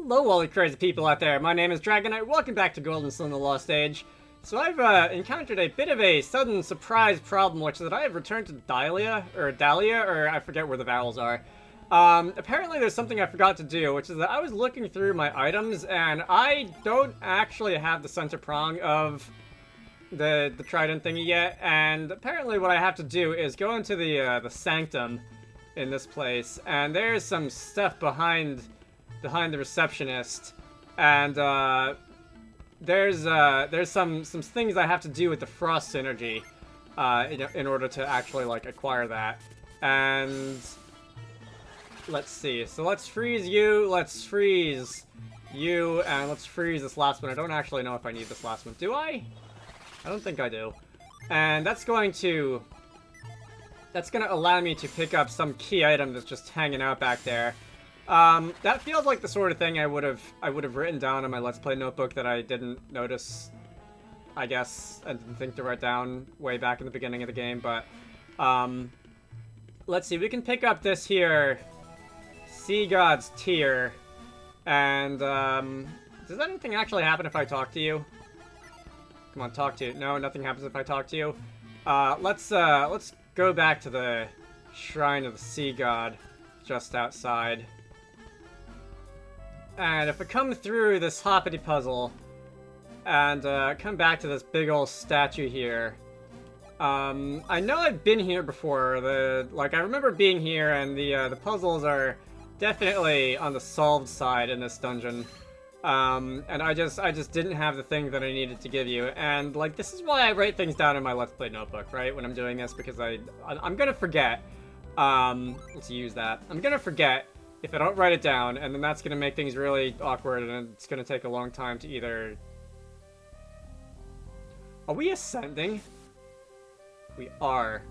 Hello, all the crazy people out there. My name is Dragonite. Welcome back to Golden Sun: The Lost Age. So I've encountered a bit of a sudden surprise problem, which is that I have returned to Dahlia, or I forget where the vowels are. Apparently there's something I forgot to do, which is that I was looking through my items, and I don't actually have the center prong of the trident thingy yet, and apparently what I have to do is go into the sanctum in this place, and there's some stuff behind the receptionist, and there's some things I have to do with the frost synergy in order to actually like acquire that. And let's see, so let's freeze you, let's freeze you, and let's freeze this last one. I don't actually know if I need this last one. Do I? I don't think I do. And that's going to allow me to pick up some key item that's just hanging out back there. That feels like the sort of thing I would have written down in my Let's Play notebook that I didn't notice, I guess, and didn't think to write down way back in the beginning of the game, but, let's see, we can pick up this here Sea God's Tear, and, does anything actually happen if I talk to you? Come on, talk to you. No, nothing happens if I talk to you. Let's go back to the Shrine of the Sea God just outside. And if I come through this hoppity puzzle and come back to this big old statue here, I know I've been here before. I remember being here, and the puzzles are definitely on the solved side in this dungeon. And I just didn't have the thing that I needed to give you. And like, this is why I write things down in my Let's Play notebook, right? When I'm doing this, because I'm gonna forget. Let's use that. I'm gonna forget if I don't write it down, and then that's gonna make things really awkward, and it's gonna take a long time to either... Are we ascending? We are.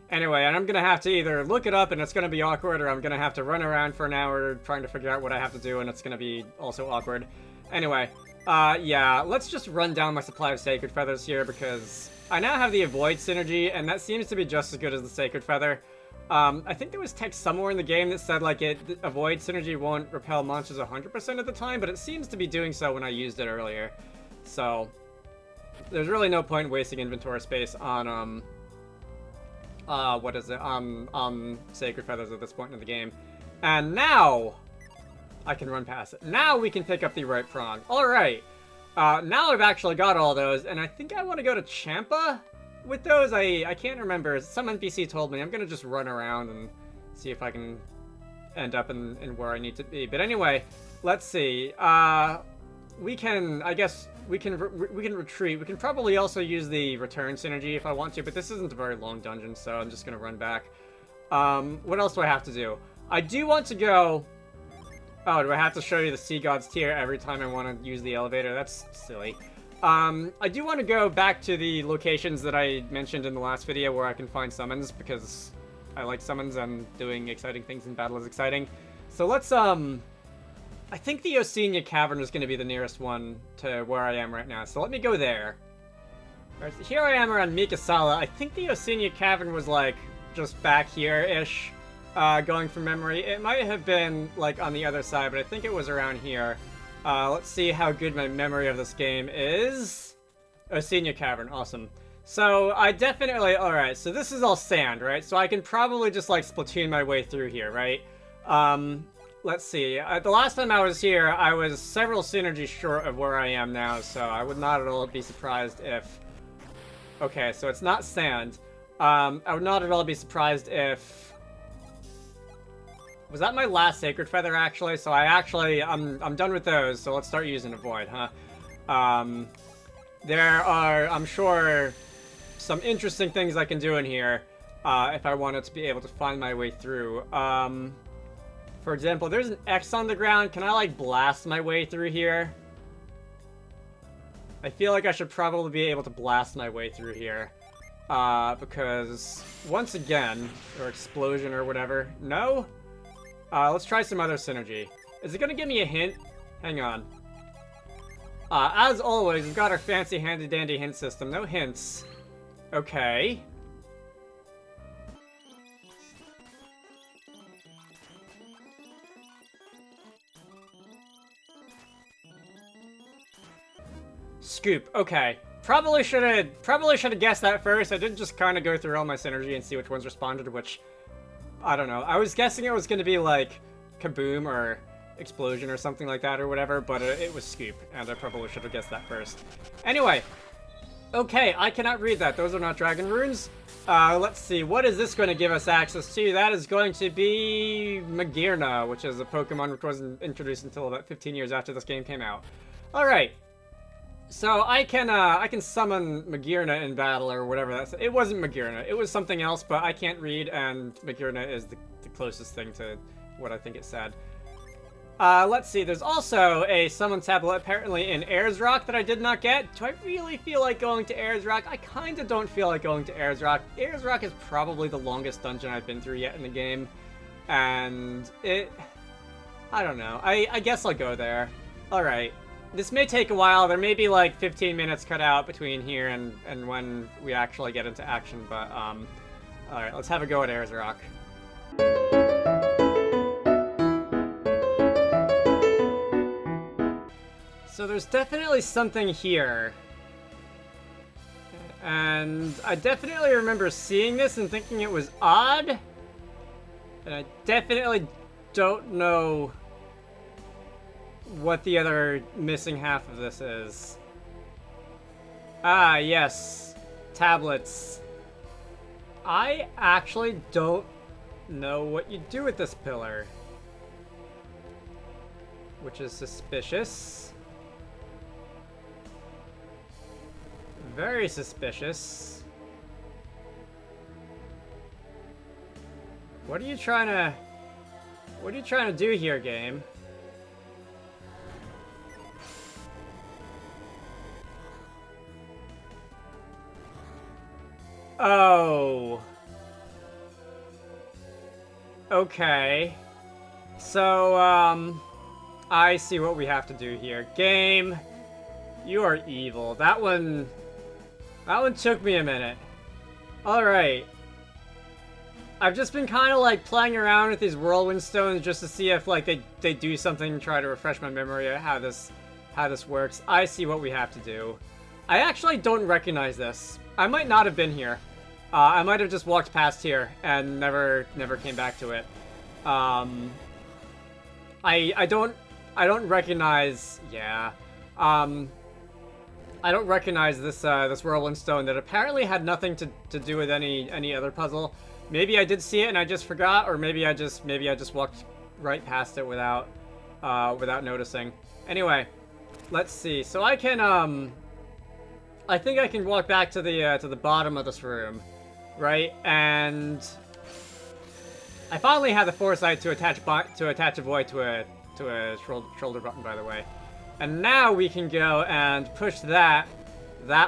Anyway, and I'm gonna have to either look it up, and it's gonna be awkward, or I'm gonna have to run around for an hour trying to figure out what I have to do, and it's gonna be also awkward. Anyway, yeah, let's just run down my supply of Sacred Feathers here, because I now have the Avoid synergy, and that seems to be just as good as the Sacred Feather. I think there was text somewhere in the game that said, like, Avoid synergy won't repel monsters 100% of the time, but it seems to be doing so when I used it earlier. So, there's really no point wasting inventory space on, on Sacred Feathers at this point in the game. And now, I can run past it. Now we can pick up the right prong. Alright. Now I've actually got all those, and I think I want to go to Champa with those. I can't remember. Some NPC told me. I'm gonna just run around and see if I can end up in where I need to be. But anyway, let's see. We can, I guess, we can retreat. We can probably also use the return synergy if I want to, but this isn't a very long dungeon, so I'm just gonna run back. What else do I have to do? I do want to go... Oh, do I have to show you the Sea God's Tear every time I want to use the elevator? That's silly. I do want to go back to the locations that I mentioned in the last video where I can find summons, because I like summons and doing exciting things in battle is exciting. So let's, I think the Osenia Cavern is going to be the nearest one to where I am right now, so let me go there. Alright, so here I am around Mikasala. I think the Osenia Cavern was, like, just back here-ish, going from memory. It might have been, like, on the other side, but I think it was around here. Let's see how good my memory of this game is. Osenia Cavern, awesome. So, I definitely... Alright, so this is all sand, right? So I can probably just, like, Splatoon my way through here, right? Let's see. The last time I was here, I was several synergies short of where I am now, so I would not at all be surprised if... Okay, so it's not sand. I would not at all be surprised if... Was that my last Sacred Feather, actually? So I'm done with those, so let's start using Avoid, huh? There are, I'm sure, some interesting things I can do in here, if I wanted to be able to find my way through. For example, there's an X on the ground. Can I, like, blast my way through here? I feel like I should probably be able to blast my way through here. Because, once again, or explosion or whatever. No? Let's try some other synergy. Is it gonna give me a hint? Hang on. As always, we've got our fancy handy-dandy hint system. No hints. Okay. Scoop. Okay. Probably should have guessed that first. I did just kind of go through all my synergy and see which ones responded, which I don't know. I was guessing it was going to be like Kaboom or Explosion or something like that or whatever, but it was Scoop, and I probably should have guessed that first. Anyway, okay, I cannot read that. Those are not dragon runes. Let's see. What is this going to give us access to? That is going to be Magearna, which is a Pokemon which wasn't introduced until about 15 years after this game came out. All right. So I can summon Magearna in battle or whatever that's. It wasn't Magearna. It was something else, but I can't read, and Magearna is the closest thing to what I think it said. Let's see. There's also a summon tablet apparently in Ayers Rock that I did not get. Do I really feel like going to Ayers Rock? I kind of don't feel like going to Ayers Rock. Ayers Rock is probably the longest dungeon I've been through yet in the game, and I don't know. I guess I'll go there. All right. This may take a while. There may be like 15 minutes cut out between here and when we actually get into action, but alright, let's have a go at Ayers Rock. So there's definitely something here. And I definitely remember seeing this and thinking it was odd. And I definitely don't know what the other missing half of this is. Ah, yes. Tablets. I actually don't know what you do with this pillar, which is suspicious. Very suspicious. What are you trying to do here, game? Oh. Okay. So, I see what we have to do here. Game, you are evil. That one took me a minute. Alright. I've just been kind of like playing around with these whirlwind stones just to see if like they do something, try to refresh my memory of how this works. I see what we have to do. I actually don't recognize this. I might not have been here. I might have just walked past here and never came back to it. I don't recognize. Yeah. I don't recognize this this whirlwind stone that apparently had nothing to do with any other puzzle. Maybe I did see it and I just forgot, or maybe I just walked right past it without noticing. Anyway, let's see. So I can I think I can walk back to the bottom of this room, right? And I finally had the foresight to attach a void to a shoulder button, by the way. And now we can go and push that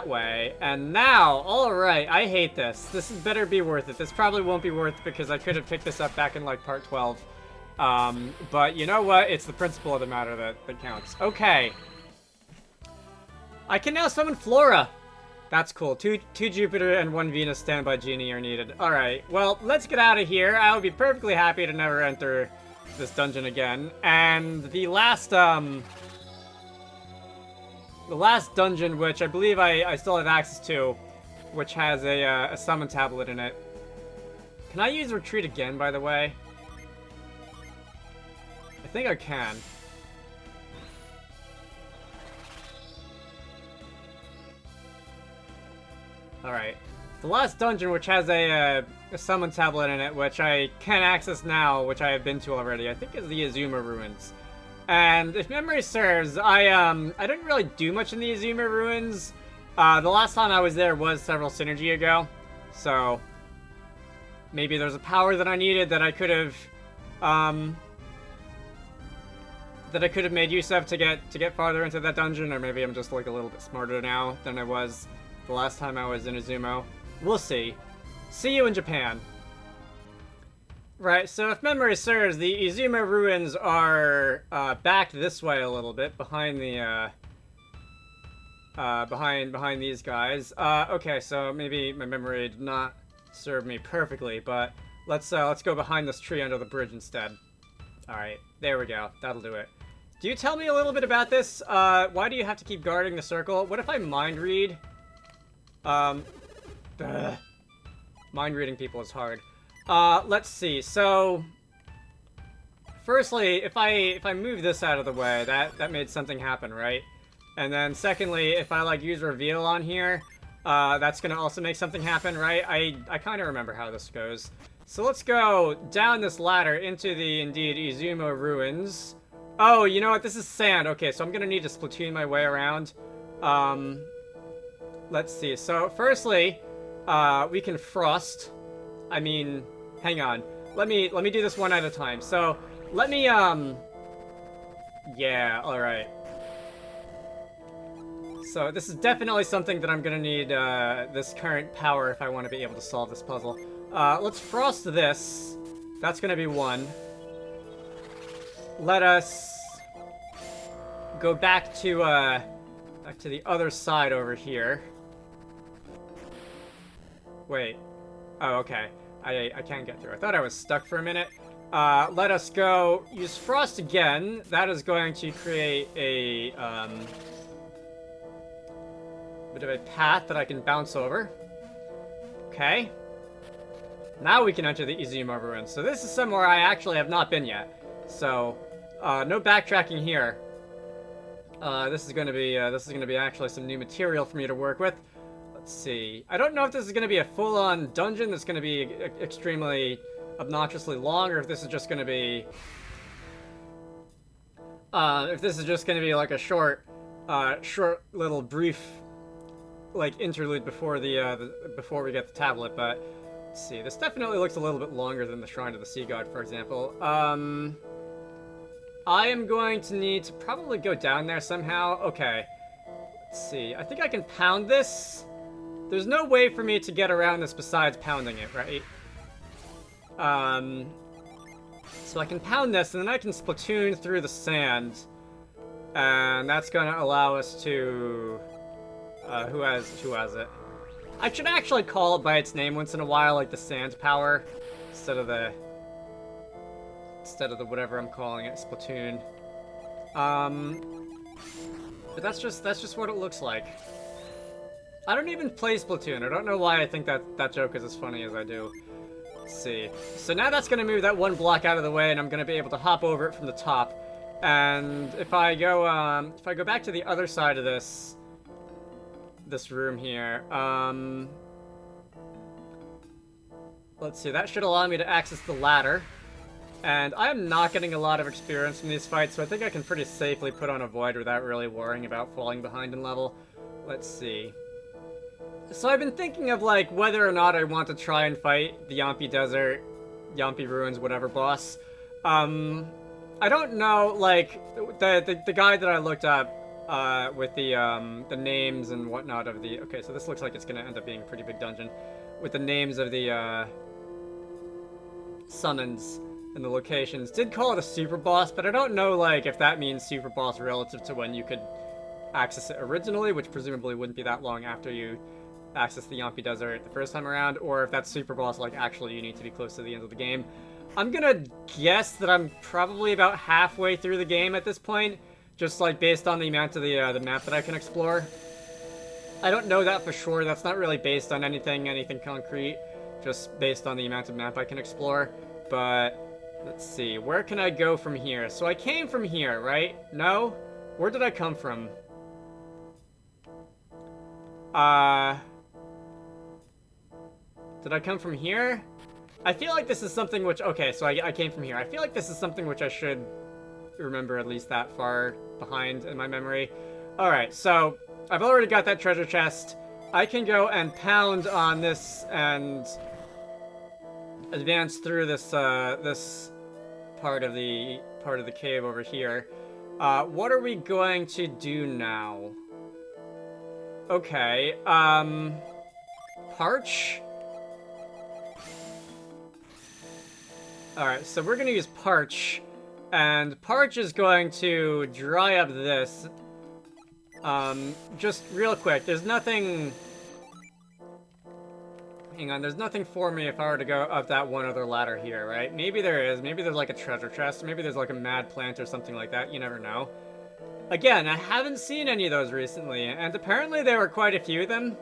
way. And now, all right, I hate this. This better be worth it. This probably won't be worth it because I could have picked this up back in like part 12. But you know what? It's the principle of the matter that counts. Okay. I can now summon Flora. That's cool. Two Jupiter and 1 Venus standby genie are needed. Alright, well, let's get out of here. I would be perfectly happy to never enter this dungeon again. And the last dungeon, which I believe I still have access to, which has a summon tablet in it. Can I use retreat again, by the way? I think I can. Alright. The last dungeon, which has a summon tablet in it, which I can access now, which I have been to already, I think is the Azuma Ruins. And if memory serves, I didn't really do much in the Azuma Ruins. The last time I was there was several Synergy ago. So, maybe there's a power that I needed that I could have, made use of to get farther into that dungeon, or maybe I'm just like a little bit smarter now than I was the last time I was in Izumo. We'll see. See you in Japan. Right, so if memory serves, the Izuma Ruins are back this way a little bit, behind the behind these guys. Okay, so maybe my memory did not serve me perfectly, but let's go behind this tree under the bridge instead. All right, there we go. That'll do it. Do you tell me a little bit about this? Why do you have to keep guarding the circle? What if I mind read? Mind reading people is hard. Let's see. So, firstly, if I move this out of the way, that made something happen, right? And then secondly, if I like use reveal on here, that's gonna also make something happen, right? I kind of remember how this goes. So let's go down this ladder into the indeed Izumo ruins. Oh, you know what? This is sand. Okay, so I'm gonna need to Splatoon my way around. Let's see. So, firstly, we can frost. I mean, hang on. Let me do this one at a time. So, let me, yeah, alright. So, this is definitely something that I'm gonna need, this current power if I want to be able to solve this puzzle. Let's frost this. That's gonna be one. Let us go back to the other side over here. Wait. Oh, okay. I can't get through. I thought I was stuck for a minute. Let us go use frost again. That is going to create a bit of a path that I can bounce over. Okay. Now we can enter the Izumo ruins. So this is somewhere I actually have not been yet. So, no backtracking here. This is gonna be actually some new material for me to work with. Let's see. I don't know if this is gonna be a full-on dungeon that's gonna be extremely obnoxiously long, or if this is just gonna be, like a short little brief, like interlude before before we get the tablet. But let's see. This definitely looks a little bit longer than the Shrine of the Sea God, for example. I am going to need to probably go down there somehow. Okay. Let's see. I think I can pound this. There's no way for me to get around this besides pounding it, right? So I can pound this, and then I can Splatoon through the sand. And that's gonna allow us to... who has it? I should actually call it by its name once in a while, like the sand power, instead of the whatever I'm calling it, Splatoon. But that's just what it looks like. I don't even play Splatoon. I don't know why I think that joke is as funny as I do. Let's see. So now that's gonna move that one block out of the way, and I'm gonna be able to hop over it from the top. And if I go back to the other side of this room here, let's see. That should allow me to access the ladder. And I am not getting a lot of experience in these fights, so I think I can pretty safely put on a void without really worrying about falling behind in level. Let's see. So I've been thinking of, like, whether or not I want to try and fight the Yampi Desert, Yampi Ruins, whatever boss. I don't know, like, the guy that I looked up, with the names and whatnot of the... Okay, so this looks like it's gonna end up being a pretty big dungeon. With the names of the, summons and the locations. Did call it a super boss, but I don't know, like, if that means super boss relative to when you could access it originally, which presumably wouldn't be that long after you access the Yampi Desert the first time around, or if that's super boss, like, actually you need to be close to the end of the game. I'm gonna guess that I'm probably about halfway through the game at this point, just, like, based on the amount of the map that I can explore. I don't know that for sure. That's not really based on anything concrete, just based on the amount of map I can explore. But let's see, where can I go from here? So I came from here, right? No? Where did I come from? Did I come from here? I feel like this is something which... Okay, so I came from here. I feel like this is something which I should remember at least that far behind in my memory. Alright, so I've already got that treasure chest. I can go and pound on this and advance through this this part of the cave over here. What are we going to do now? Okay, Parch? Alright, so we're gonna use Parch, and Parch is going to dry up this. Just real quick, there's nothing Hang on, there's nothing for me if I were to go up that one other ladder here, right? Maybe there is. Maybe there's like a treasure chest. Maybe there's like a mad plant or something like that. You never know. Again, I haven't seen any of those recently, and apparently there were quite a few of them.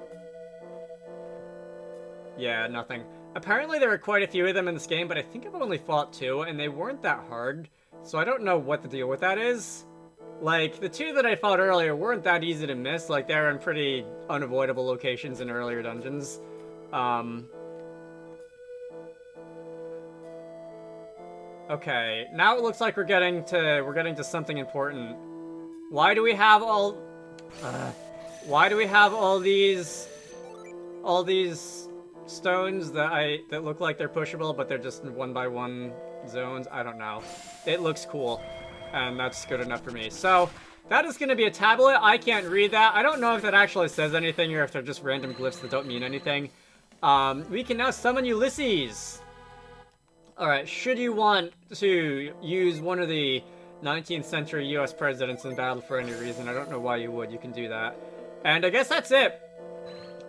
Yeah, nothing. Apparently there were quite a few of them in this game, but I think I've only fought 2, and they weren't that hard. So I don't know what the deal with that is. Like, the 2 that I fought earlier weren't that easy to miss. Like, they're in pretty unavoidable locations in earlier dungeons. Okay, now it looks like we're getting to something important. Why do we have all these stones that look like they're pushable, but they're just 1x1 zones? I don't know. It looks cool, and that's good enough for me. So that is going to be a tablet. I can't read that. I don't know if that actually says anything or if they're just random glyphs that don't mean anything. We can now summon Ulysses. Alright, should you want to use one of the 19th century US presidents in battle for any reason, I don't know why you would, you can do that. And I guess that's it.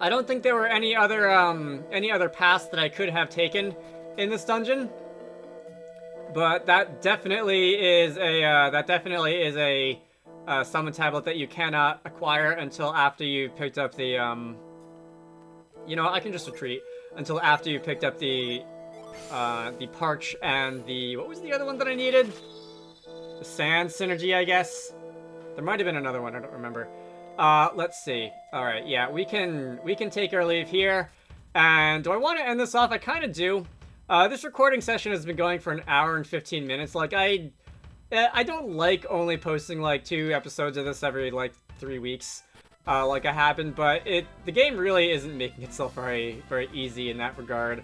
I don't think there were any other paths that I could have taken in this dungeon. But that definitely is a summon tablet that you cannot acquire until after you've picked up the you know, I can just retreat until after you picked up the Parch and the... What was the other one that I needed? The Sand Synergy, I guess? There might have been another one, I don't remember. Let's see. Alright, yeah, we can take our leave here. And do I want to end this off? I kind of do. This recording session has been going for an hour and 15 minutes. Like, I don't like only posting, like, 2 episodes of this every, like, 3 weeks. Like I happened, but the game really isn't making itself very, very easy in that regard.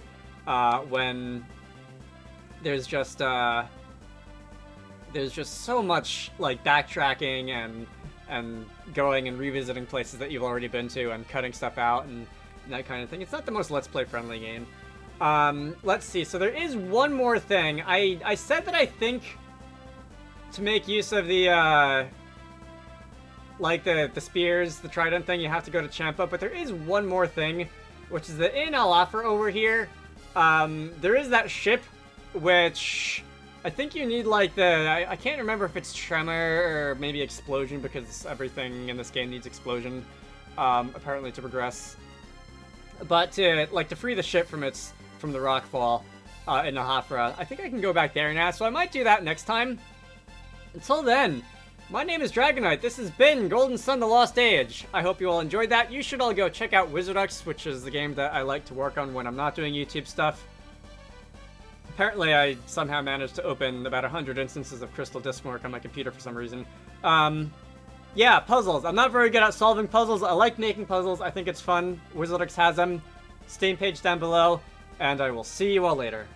When there's just so much like backtracking and going and revisiting places that you've already been to and cutting stuff out and that kind of thing. It's not the most Let's Play friendly game. Let's see. So there is one more thing. I said that I think to make use of the like the spears, the trident thing, you have to go to Champa, but there is one more thing, which is the Inn Al Afra over here. There is that ship, which I think you need like I can't remember if it's Tremor or maybe Explosion, because everything in this game needs Explosion, apparently to progress. But to free the ship from the rockfall in Al Afra, I think I can go back there now, so I might do that next time. Until then, my name is Dragonite. This has been Golden Sun: The Lost Age. I hope you all enjoyed that. You should all go check out Wizarducks, which is the game that I like to work on when I'm not doing YouTube stuff. Apparently, I somehow managed to open about 100 instances of Crystal Discwork on my computer for some reason. Yeah, puzzles. I'm not very good at solving puzzles. I like making puzzles. I think it's fun. Wizarducks has them. Steam page down below. And I will see you all later.